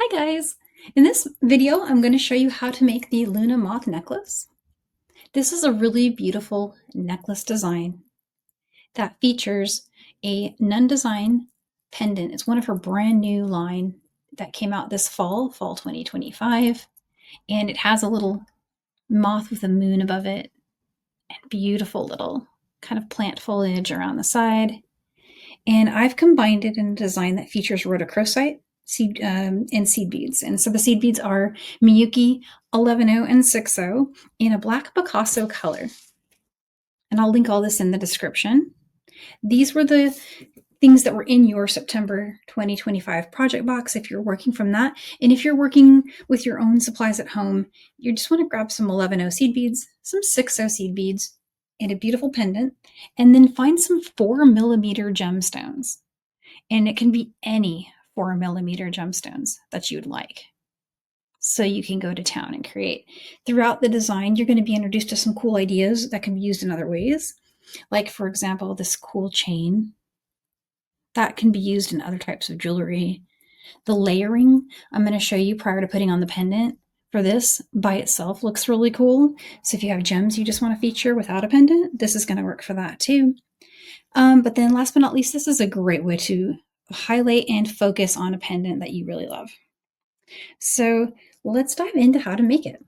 Hi guys! In this video, I'm going to show you how to make the Luna Moth necklace. This is a really beautiful necklace design that features a nun design pendant. It's one of her brand new line that came out this fall 2025, and it has a little moth with a moon above it and beautiful little kind of plant foliage around the side. And I've combined it in a design that features rhodochrosite and seed beads. And so the seed beads are Miyuki 11O and 6O in a black Picasso color. And I'll link all this in the description. These were the things that were in your September 2025 project box if you're working from that. And if you're working with your own supplies at home, you just want to grab some 11O seed beads, some 6O seed beads, and a beautiful pendant, and then find some 4mm gemstones. And it can be any 4mm gemstones that you'd like. So you can go to town and create. Throughout the design, you're going to be introduced to some cool ideas that can be used in other ways. Like, for example, this cool chain that can be used in other types of jewelry. The layering I'm going to show you prior to putting on the pendant for this by itself looks really cool. So if you have gems you just want to feature without a pendant, this is going to work for that too. But then last but not least, this is a great way to highlight and focus on a pendant that you really love. So let's dive into how to make it.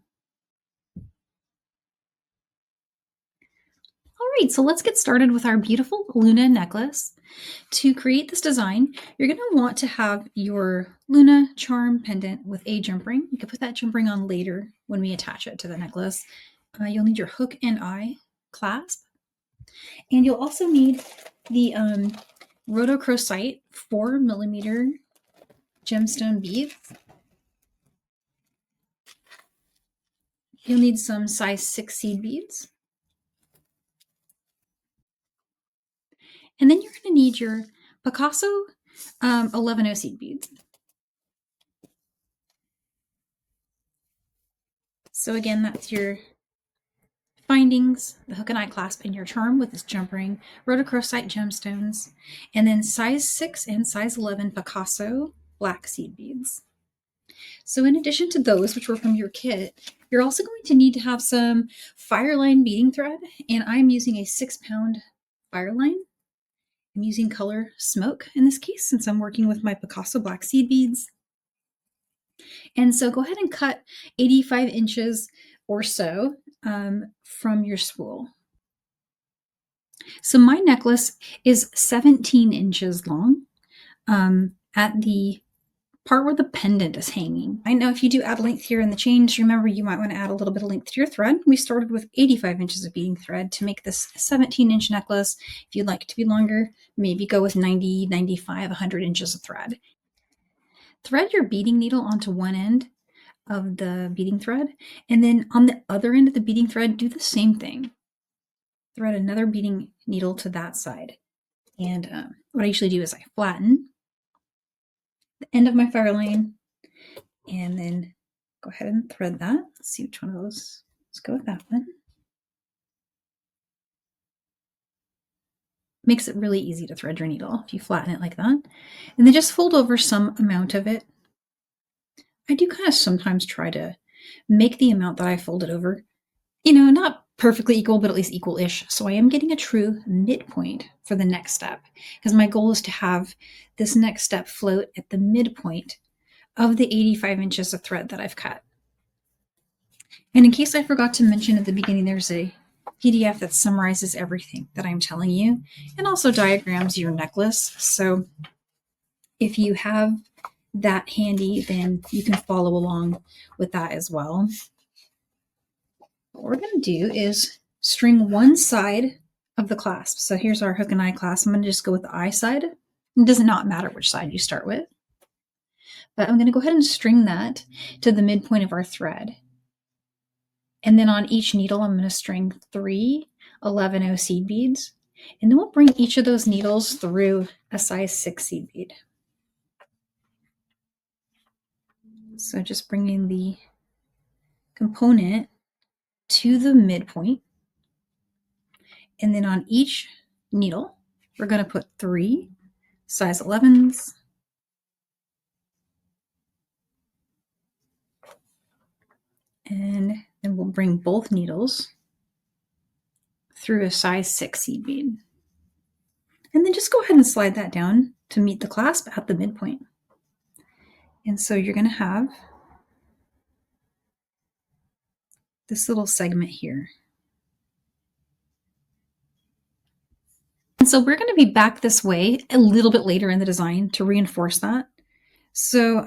All right, so let's get started with our beautiful Luna necklace. To create this design, you're going to want to have your Luna charm pendant with a gem ring. You can put that gem ring on later when we attach it to the necklace. You'll need your hook and eye clasp. And you'll also need the rhodochrosite 4mm gemstone beads. You'll need some size 6 seed beads. And then you're going to need your Picasso 11O seed beads. So again, that's your findings, the hook and eye clasp, and your charm with this jump ring, rhodochrosite gemstones, and then size 6 and size 11 Picasso black seed beads. So in addition to those, which were from your kit, you're also going to need to have some fireline beading thread, and I'm using a 6-pound fireline. I'm using color smoke in this case since I'm working with my Picasso black seed beads. And so go ahead and cut 85 inches or so from your spool. So my necklace is 17 inches long at the part where the pendant is hanging. I know if you do add length here in the chains, remember you might want to add a little bit of length to your thread. We started with 85 inches of beading thread to make this 17-inch necklace. If you'd like it to be longer, maybe go with 90, 95, 100 inches of thread. Thread your beading needle onto one end of the beading thread, and then on the other end of the beading thread, do the same thing. Thread another beading needle to that side. And what I usually do is I flatten the end of my fire line and then go ahead and thread that. Let's see which one of those. Let's go with that one. Makes it really easy to thread your needle if you flatten it like that. And then just fold over some amount of it. I do kind of sometimes try to make the amount that I folded over, not perfectly equal, but at least equal-ish. So I am getting a true midpoint for the next step because my goal is to have this next step float at the midpoint of the 85 inches of thread that I've cut. And in case I forgot to mention at the beginning, there's a PDF that summarizes everything that I'm telling you and also diagrams your necklace. So if you have that handy, then you can follow along with that as well. What we're going to do is string one side of the clasp. So here's our hook and eye clasp. I'm going to just go with the eye side. It does not matter which side you start with. But I'm going to go ahead and string that to the midpoint of our thread. And then on each needle, I'm going to string 3 11O seed beads. And then we'll bring each of those needles through a size 6 seed bead. So just bringing the component to the midpoint. And then on each needle, we're going to put 3 size 11s. And then we'll bring both needles through a size 6 seed bead. And then just go ahead and slide that down to meet the clasp at the midpoint. And so you're going to have this little segment here. And so we're going to be back this way a little bit later in the design to reinforce that. So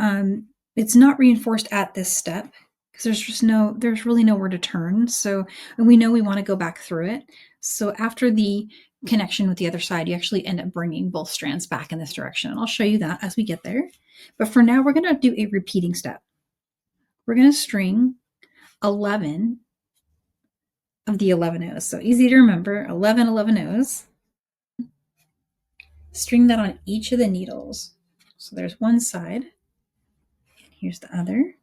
it's not reinforced at this step because there's really nowhere to turn. So, and we know we want to go back through it. So after the connection with the other side, you actually end up bringing both strands back in this direction. And I'll show you that as we get there. But for now, we're going to do a repeating step. We're going to string 11 of the 11 O's. So easy to remember, 11 O's. String that on each of the needles. So there's one side, and here's the other.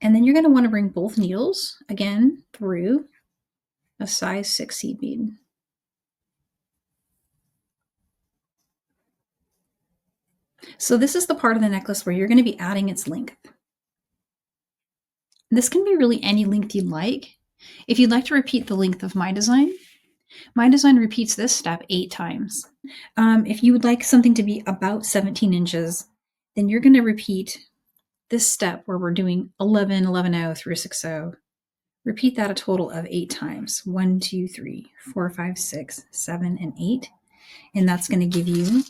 And then you're going to want to bring both needles again through a size 6 seed bead. So this is the part of the necklace where you're going to be adding its length. This can be really any length you'd like. If you'd like to repeat the length of my design repeats this step 8 times. If you would like something to be about 17 inches, then you're going to repeat this step where we're doing 11, 11 through 6 Repeat that a total of 8 times. 1, 2, 3, 4, 5, 6, 7, and 8. And that's going to give you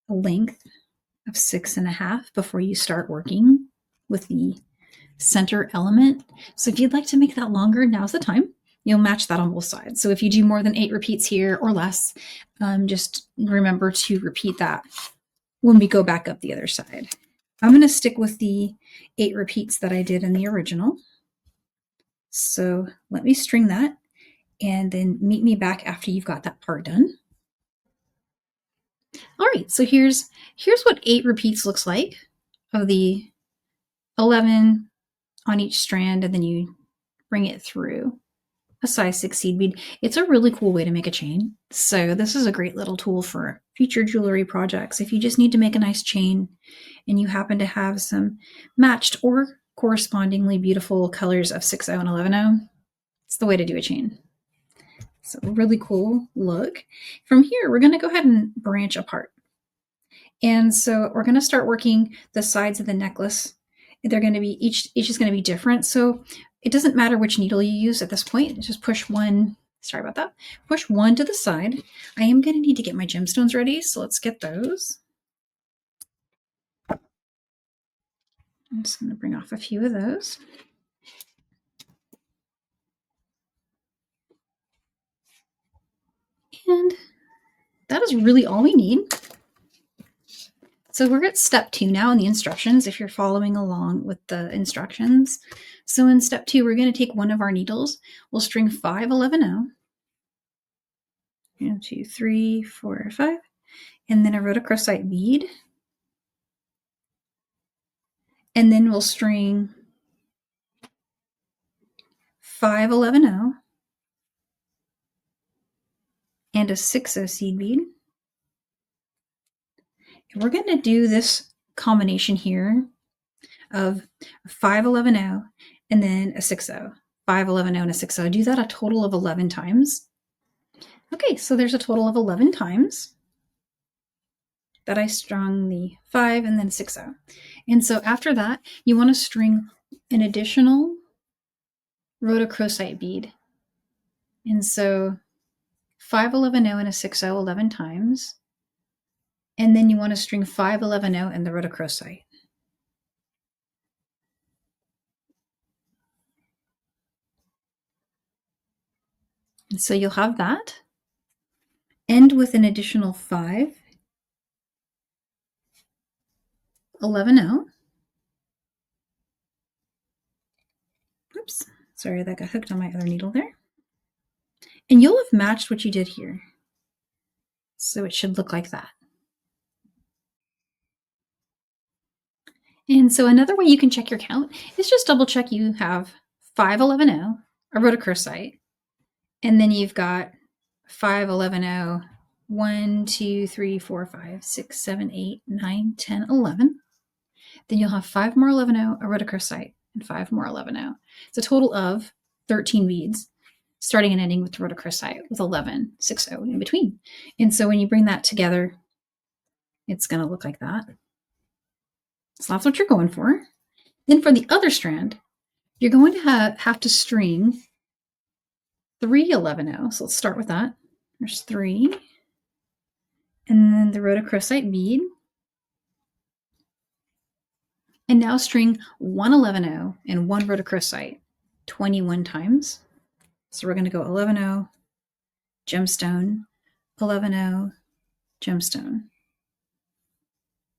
a length of 6.5 before you start working with the center element. So if you'd like to make that longer, now's the time. You'll match that on both sides. So if you do more than 8 repeats here or less, just remember to repeat that when we go back up the other side. I'm going to stick with the 8 repeats that I did in the original. So let me string that and then meet me back after you've got that part done. All right, so here's what 8 repeats looks like of the 11 on each strand, and then you bring it through a size 6 seed bead. It's a really cool way to make a chain. So this is a great little tool for future jewelry projects. If you just need to make a nice chain and you happen to have some matched or correspondingly beautiful colors of 6 and 11 it's the way to do a chain. So really cool look. From here, we're going to go ahead and branch apart. And so we're going to start working the sides of the necklace. They're going to be, each is going to be different. So it doesn't matter which needle you use at this point. Just push one, sorry about that. Push one to the side. I am going to need to get my gemstones ready. So let's get those. I'm just going to bring off a few of those. And that is really all we need. So we're at step 2 now in the instructions, if you're following along with the instructions. So in step 2, we're going to take one of our needles. We'll string 5 11 1, 2, 3, 4, 5, and then a rhodochrosite bead. And then we'll string 5 11 and a 6 seed bead. And we're going to do this combination here of 5 11 and then a 6 5 11 and a 6 Do that a total of 11 times. Okay, so there's a total of 11 times that I strung the 5 and then 6 And so after that, you want to string an additional rhodochrosite bead. And so 5 11 and a 6 11 times. And then you want to string 5 11 and the rhodochrosite. And so you'll have that. End with an additional 5 11 Oops, sorry, that got hooked on my other needle there. And you'll have matched what you did here. So it should look like that. And so another way you can check your count is just double check you have 5 11 a rhodochrosite, and then you've got 5 11 1, 2, 3, 4, 5, 6, 7, 8, 9, 10, 11. Then you'll have 5 more 11 a rhodochrosite, and 5 more 11-0. It's a total of 13 beads, starting and ending with the rotochrosite with 11, 6-0 in between. And so when you bring that together, it's going to look like that. So that's what you're going for. Then for the other strand, you're going to have to string 3 11-0. So let's start with that. There's 3. And then the rotochrosite bead. And now string 1 11-0 and 1 rotochrosite 21 times. So we're going to go 11-0, gemstone, 11-0, gemstone.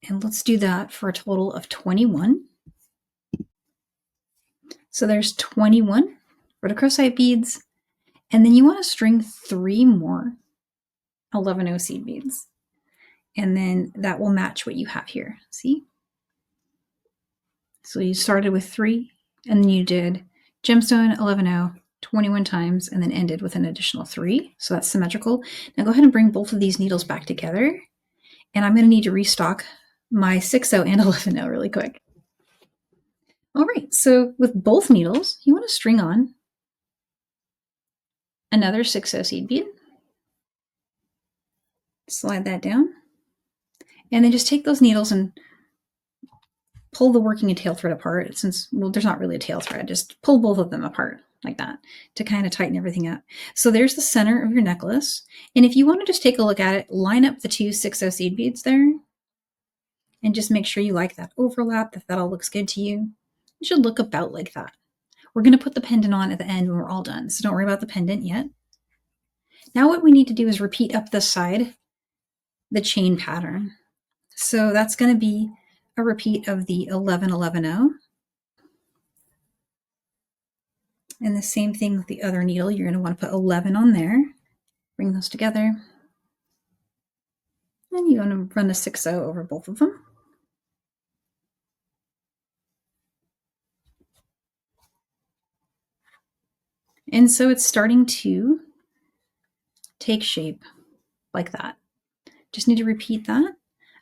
And let's do that for a total of 21. So there's 21 rotochrosite beads. And then you want to string 3 more 11-0 seed beads. And then that will match what you have here. See? So you started with 3, and then you did gemstone 11-0, 21 times, and then ended with an additional 3. So that's symmetrical. Now go ahead and bring both of these needles back together. And I'm going to need to restock my 6-0 and 11-0 really quick. All right, so with both needles, you want to string on another 6-0 seed bead. Slide that down. And then just take those needles and pull the working and tail thread apart. Since, well, there's not really a tail thread, just pull both of them apart like that to kind of tighten everything up. So there's the center of your necklace. And if you want to just take a look at it, line up the 2 6-0 seed beads there and just make sure you like that overlap, if that all looks good to you. It should look about like that. We're going to put the pendant on at the end when we're all done, so don't worry about the pendant yet. Now what we need to do is repeat up this side the chain pattern. So that's going to be a repeat of the 11-11-0. And the same thing with the other needle. You're going to want to put 11 on there. Bring those together. And you want to run a 6-0 over both of them. And so it's starting to take shape like that. Just need to repeat that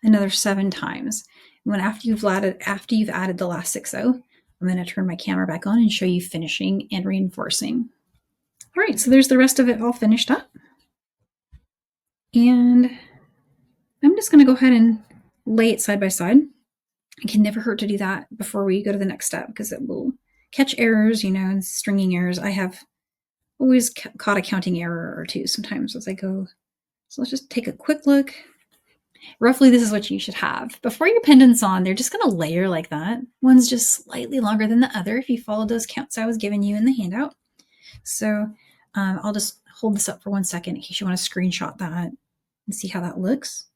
another 7 times. When after you've added the last 6-0, I'm going to turn my camera back on and show you finishing and reinforcing. All right, so there's the rest of it all finished up. And I'm just going to go ahead and lay it side by side. It can never hurt to do that before we go to the next step because it will catch errors, and stringing errors. I have always caught a counting error or two sometimes as I go. So let's just take a quick look. Roughly, this is what you should have. Before your pendant's on, they're just going to layer like that. One's just slightly longer than the other if you follow those counts I was giving you in the handout. So I'll just hold this up for 1 second in case you want to screenshot that and see how that looks.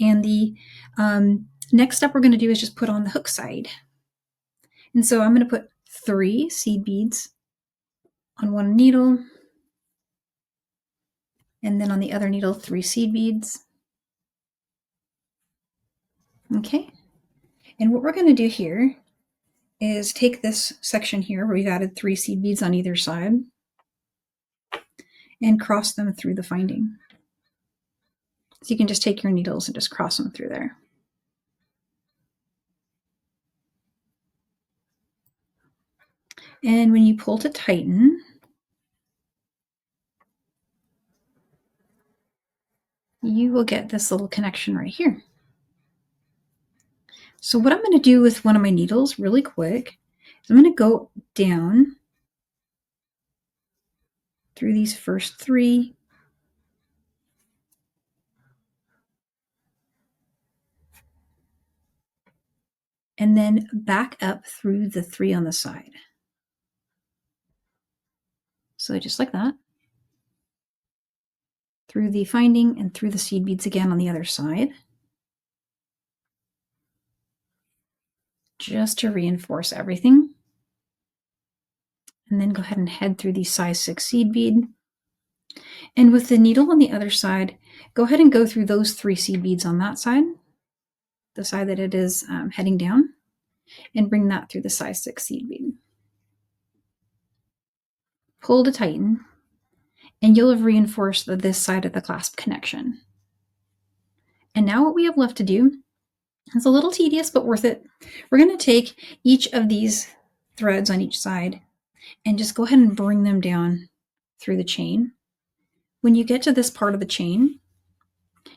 And the next step we're going to do is just put on the hook side. And so I'm going to put 3 seed beads on one needle. And then on the other needle, 3 seed beads. Okay. And what we're going to do here is take this section here where we've added 3 seed beads on either side and cross them through the finding. So you can just take your needles and just cross them through there. And when you pull to tighten, you will get this little connection right here. So what I'm going to do with one of my needles really quick is I'm going to go down through these first 3. And then back up through the 3 on the side. So just like that. Through the finding and through the seed beads again on the other side. Just to reinforce everything. And then go ahead and head through the size 6 seed bead. And with the needle on the other side, go ahead and go through those 3 seed beads on that side, the side that it is heading down, and bring that through the size 6 seed bead. Pull to tighten, and you'll have reinforced this side of the clasp connection. And now what we have left to do, it's a little tedious, but worth it. We're going to take each of these threads on each side and just go ahead and bring them down through the chain. When you get to this part of the chain,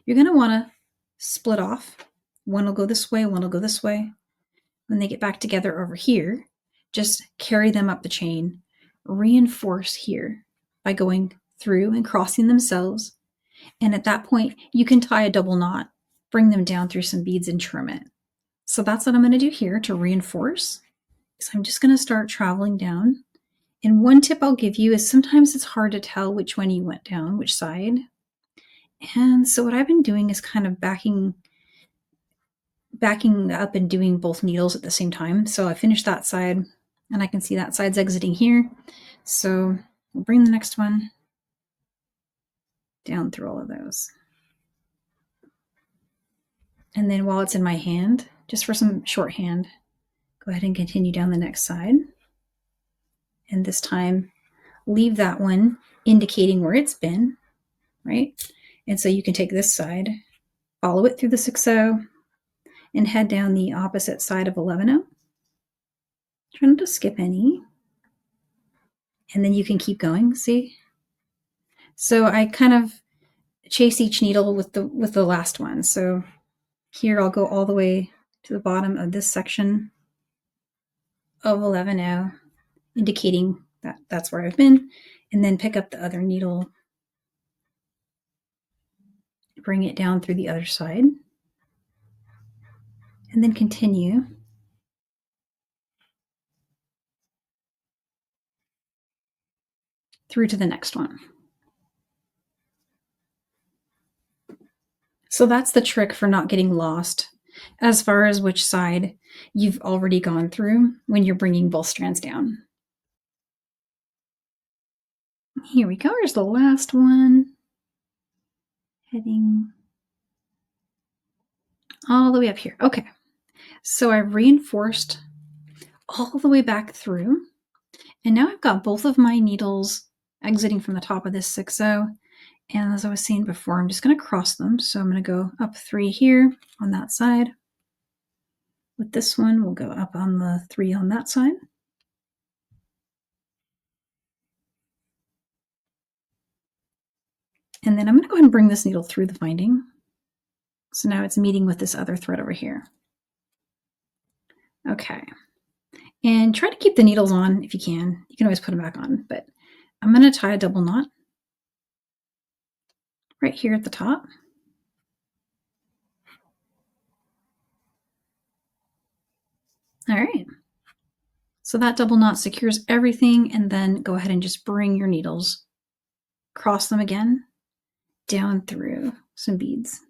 you're going to want to split off. One will go this way, one will go this way. When they get back together over here, just carry them up the chain, reinforce here by going through and crossing themselves. And at that point, you can tie a double knot, bring them down through some beads and trim it. So that's what I'm going to do here to reinforce. So I'm just going to start traveling down. And one tip I'll give you is sometimes it's hard to tell which one you went down, which side. And so what I've been doing is kind of backing up and doing both needles at the same time. So I finished that side and I can see that side's exiting here. So we'll bring the next one down through all of those. And then while it's in my hand, just for some shorthand, go ahead and continue down the next side. And this time, leave that one indicating where it's been, right? And so you can take this side, follow it through the 6-0, and head down the opposite side of 11-0. Try not to skip any. And then you can keep going, see? So I kind of chase each needle with the last one. So here I'll go all the way to the bottom of this section of 11-0, indicating that that's where I've been, and then pick up the other needle, bring it down through the other side, and then continue through to the next one. So that's the trick for not getting lost as far as which side you've already gone through when you're bringing both strands down. Here we go. Here's the last one. Heading all the way up here. Okay. So I've reinforced all the way back through. And now I've got both of my needles exiting from the top of this 6-0. And as I was saying before, I'm just going to cross them. So I'm going to go up 3 here on that side. With this one, we'll go up on the 3 on that side. And then I'm going to go ahead and bring this needle through the binding. So now it's meeting with this other thread over here. Okay. And try to keep the needles on if you can. You can always put them back on, but I'm going to tie a double knot right here at the top. All right. So that double knot secures everything, and then go ahead and just bring your needles, cross them again, down through some beads.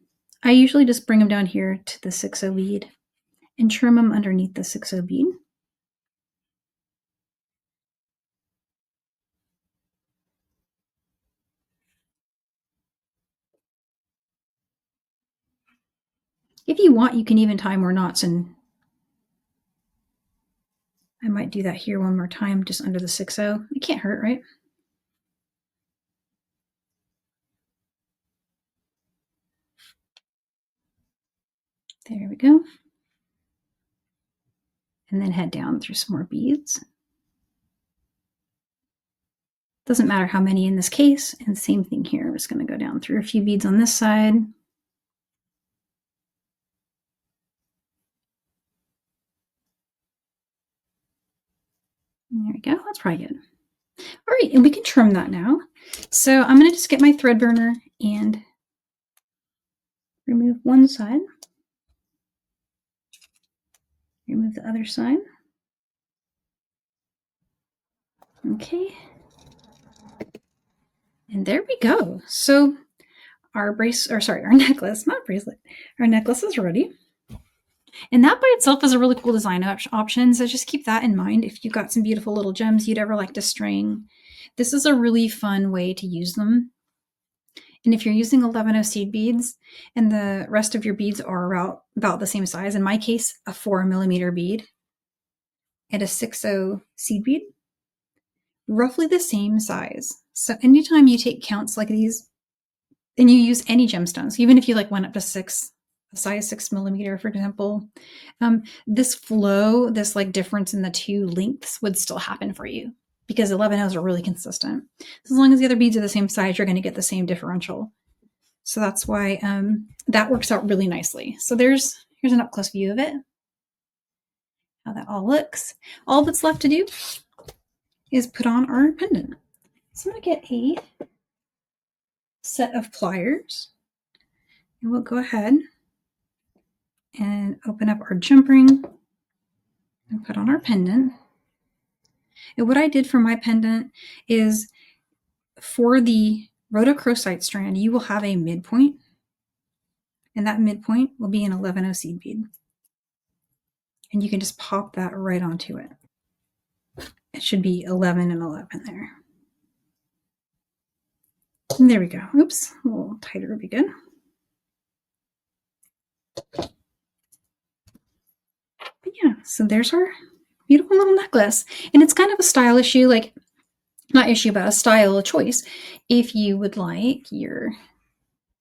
I usually just bring them down here to the 6-0 bead and trim them underneath the 6-0 bead. If you want, you can even tie more knots, and I might do that here one more time, just under the 6-0. It can't hurt, right? There we go. And then head down through some more beads. Doesn't matter how many in this case, and same thing here. I'm just going to go down through a few beads on this side. There we go. That's probably good. All right, and we can trim that now. So I'm going to just get my thread burner and remove one side. Remove the other side. Okay. And there we go. So our necklace, not bracelet, our necklace is ready. And that by itself is a really cool design option. So just keep that in mind. If you've got some beautiful little gems you'd ever like to string, this is a really fun way to use them. And if you're using 11-0 seed beads and the rest of your beads are about the same size, in my case, a 4mm bead and a 6-0 seed bead, roughly the same size. So anytime you take counts like these and you use any gemstones, even if you went up to 6 a size 6mm, for example, this flow, this like difference in the two lengths would still happen for you because 11Os are really consistent. So as long as the other beads are the same size, you're going to get the same differential. So that's why that works out really nicely. So here's an up close view of it, how that all looks. All that's left to do is put on our pendant. So I'm going to get a set of pliers, and we'll go ahead and open up our jump ring and put on our pendant. And what I did for my pendant is for the rhodochrosite strand, you will have a midpoint, and that midpoint will be an 11O seed bead. And you can just pop that right onto it. It should be 11 and 11 there. And there we go. Oops, a little tighter would be good. But yeah, so there's our beautiful little necklace. And it's kind of a style issue, like not issue, but a style choice. If you would like your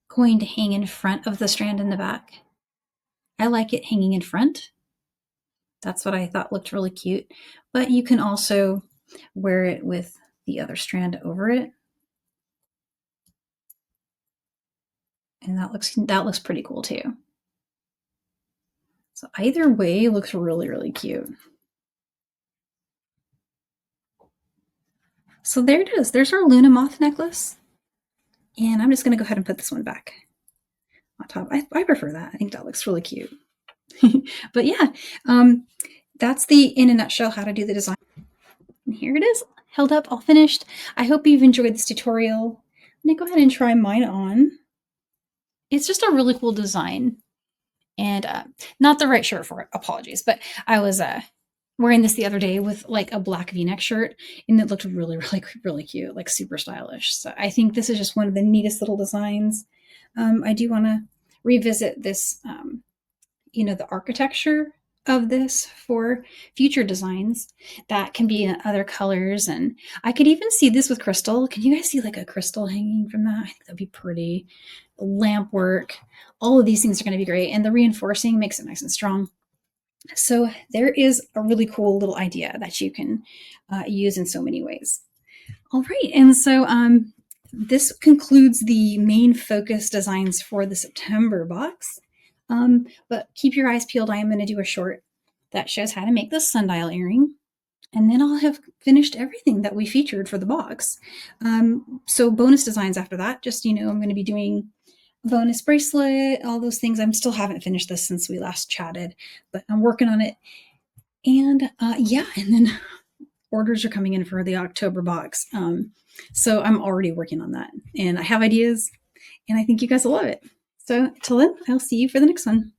coin to hang in front of the strand in the back, I like it hanging in front. That's what I thought looked really cute. But you can also wear it with the other strand over it. And that looks pretty cool too. So either way looks really, really cute. So there it is. There's our Luna Moth necklace. And I'm just going to go ahead and put this one back on top. I prefer that. I think that looks really cute. But yeah, that's in a nutshell how to do the design. And here it is, held up, all finished. I hope you've enjoyed this tutorial. I'm going to go ahead and try mine on. It's just a really cool design. And not the right shirt for it, apologies. But I was wearing this the other day with like a black v-neck shirt, and it looked really, really, really cute, like super stylish. So I think this is just one of the neatest little designs. I do want to revisit this, the architecture of this for future designs that can be in other colors. And I could even see this with crystal. Can you guys see like a crystal hanging from that? I think that'd be pretty. Lamp work, all of these things are going to be great. And the reinforcing makes it nice and strong. So there is a really cool little idea that you can use in so many ways. All right. And so this concludes the main focus designs for the September box. But keep your eyes peeled. I am going to do a short that shows how to make this sundial earring. And then I'll have finished everything that we featured for the box. So bonus designs after that, just, I'm going to be doing a bonus bracelet, all those things. I still haven't finished this since we last chatted, but I'm working on it. And yeah, and then orders are coming in for the October box. So I'm already working on that, and I have ideas, and I think you guys will love it. So till then, I'll see you for the next one.